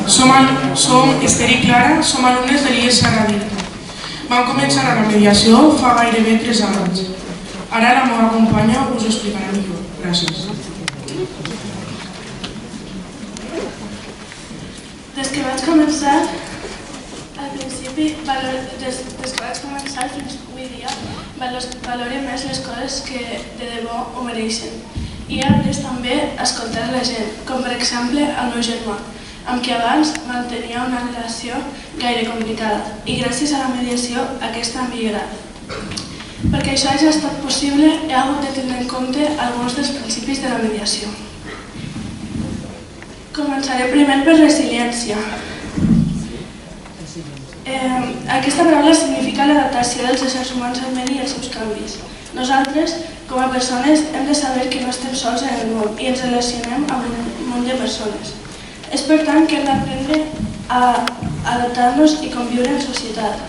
Som Esther i Clara, som alumnes de l'IES Serradita. Vam començar la mediació fa gairebé 3 anys. Ara la meva companya us ho explicarà millor. Gràcies. Des que vaig començar, al principi, des que vaig començar fins avui dia, valoro més les coses que de debò ho mereixen. I he après també a escoltar la gent, com per exemple el meu germà, amb qui abans mantenia una relació gaire complicada i gràcies a la mediació aquesta ha millorat. Perquè això hagi estat possible, he hagut de tenir en compte alguns dels principis de la mediació. Començaré primer per resiliència. Aquesta paraula significa l'adaptació dels éssers humans al medi i als seus canvis. Nosaltres, com a persones, hem de saber que no estem sols en el món i ens relacionem amb un munt de persones. És per tant que hem d'aprendre a adaptar-nos i conviure en societat.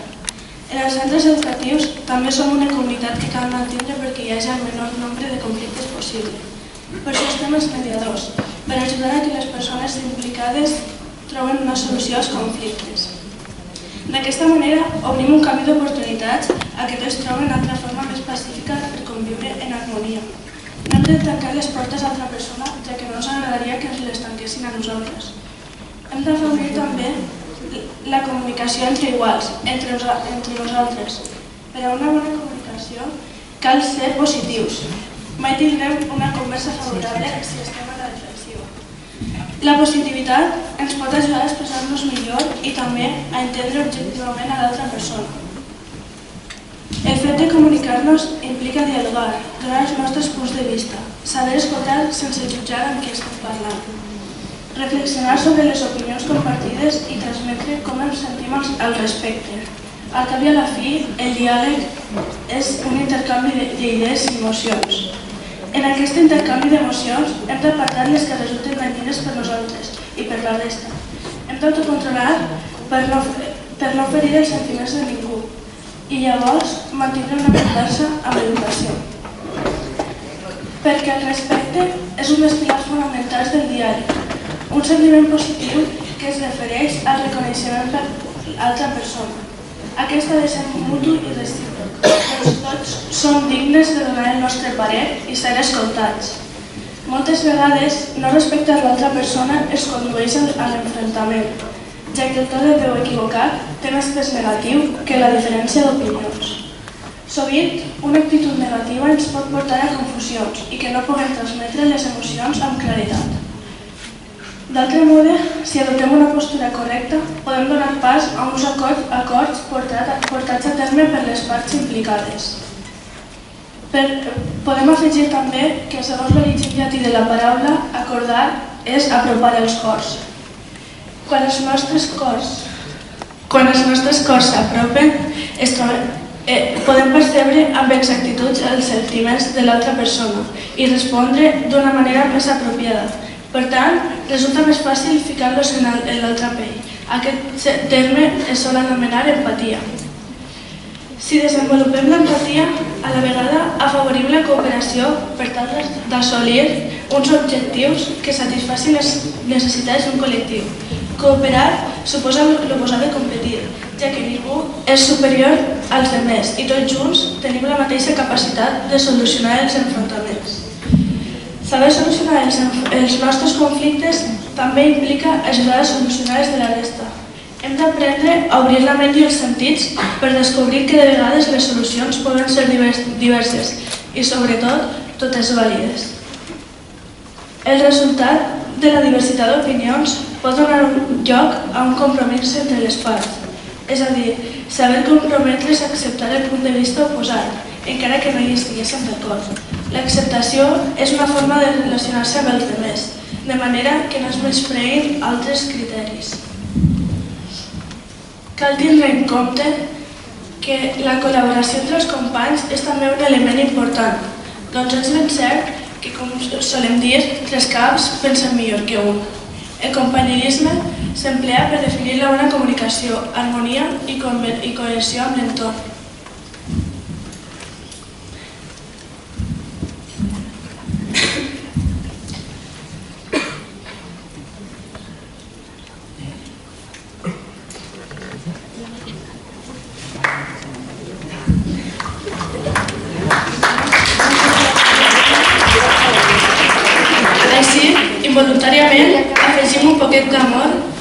En els centres educatius també som una comunitat que cal mantenir perquè hi hagi el menor nombre de conflictes possible. Per això estem els mediadors, per ajudar a que les persones implicades troben una solució als conflictes. D'aquesta manera, obrim un camí d'oportunitats a que tots troben una altra forma més pacífica per conviure en harmonia. No hem de tancar les portes a altra persona, ja que no ens agradaria que ens les tanquessin a nosaltres. Hem d'afavorir també la comunicació entre iguals, entre nosaltres. Per a una bona comunicació cal ser positius. Mai tindrem una conversa favorable si estem a la defensiva. La positivitat ens pot ajudar a expressar-nos millor i també a entendre objectivament a l'altra persona. El fet de comunicar-nos implica dialogar, donar els nostres punts de vista, saber escoltar sense jutjar amb qui estem parlant, reflexionar sobre les opinions compartides i transmetre com ens sentim al respecte. Al cap i a la fi, el diàleg és un intercanvi d'idees i emocions. En aquest intercanvi d'emocions hem d'apartar les que resulten dañines per nosaltres i per la resta. Hem d'autocontrolar per no ferir els sentiments de ningú i llavors mantindre una conversa amb educació. Perquè el respecte és un dels pilars fonamentals del diàleg, un sentiment positiu que es refereix al reconeixement per l'altra persona. Aquest ha de ser mutu i recíproc, doncs tots som dignes de donar el nostre parer i ser escoltats. Moltes vegades, no respectar l'altra persona es condueix a l'enfrontament, ja que el to de veu equivocat té més pes negatiu que la diferència d'opinions. Sovint, una actitud negativa ens pot portar a confusions i que no puguem transmetre les emocions amb claredat. D'altre mode, si adoptem una postura correcta, podem donar pas a uns acords portats a terme per les parts implicades. Podem afegir també que, segons l'origen llatí de la paraula, acordar és apropar els cors. Quan els nostres cors s'apropen, podem percebre amb exactitud els sentiments de l'altra persona i respondre d'una manera més apropiada. Per tant, resulta més fàcil ficar-los en l'altra pell. Aquest terme es sol anomenar empatia. Si desenvolupem l'empatia, a la vegada afavorim la cooperació per tal d'assolir uns objectius que satisfacin les necessitats d'un col·lectiu. Cooperar suposa l'oposat de competir, ja que ningú és superior als altres i tots junts tenim la mateixa capacitat de solucionar els enfrontaments. Saber solucionar els nostres conflictes també implica ajudar a solucionar els de la resta. Hem d'aprendre a obrir la ment i els sentits per descobrir que de vegades les solucions poden ser diverses i, sobretot, totes vàlides. El resultat de la diversitat d'opinions pot donar lloc a un compromís entre les parts, és a dir, saber comprometre's a acceptar el punt de vista oposat, encara que no hi estiguéssim d'acord. L'acceptació és una forma de relacionar-se amb els altres, de manera que no es menyspreïn altres criteris. Cal tindre en compte que la col·laboració entre els companys és també un element important, doncs és ben cert que, com solem dir, 3 caps pensen millor que un. El companyerisme s'emplea per definir la bona comunicació, harmonia i cohesió amb l'entorn.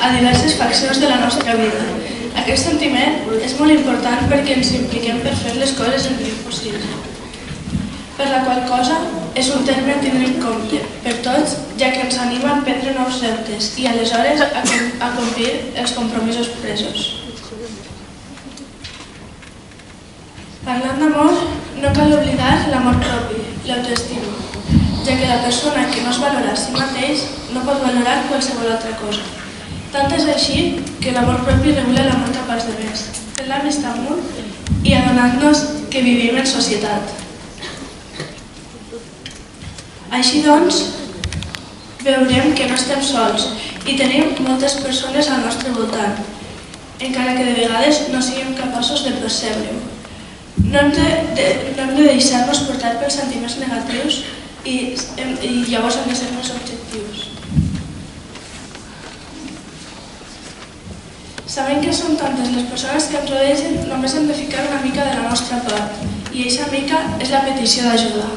a diverses faccions de la nostra vida. Aquest sentiment és molt important perquè ens impliquem per fer les coses el millor possible. Per la qual cosa és un terme a tenir en compte per tots, ja que ens anima a prendre nous reptes i aleshores a complir els compromisos presos. Parlant d'amor, no cal oblidar l'amor propi, l'autoestima, ja que la persona que no es valora a si mateix no pot valorar qualsevol altra cosa. Tant és així que l'amor propi regula l'amor cap als demés, fent l'amistat amunt i adonant-nos que vivim en societat. Així doncs, veurem que no estem sols i tenim moltes persones al nostre voltant, encara que de vegades no siguem capaços de percebre-ho. No hem de deixar-nos portar pels sentiments negatius i llavors hem de ser més objectius. Sabent que són tantes les persones que ens rodegen, només hem de ficar una mica de la nostra part, i aquesta mica és la petició d'ajuda.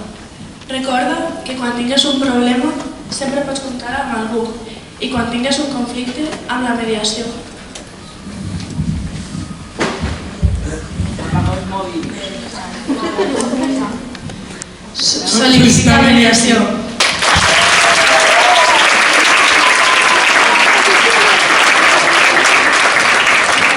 Recorda que quan tingues un problema sempre pots comptar amb algú i quan tingues un conflicte amb la mediació. Sol·licita mediació.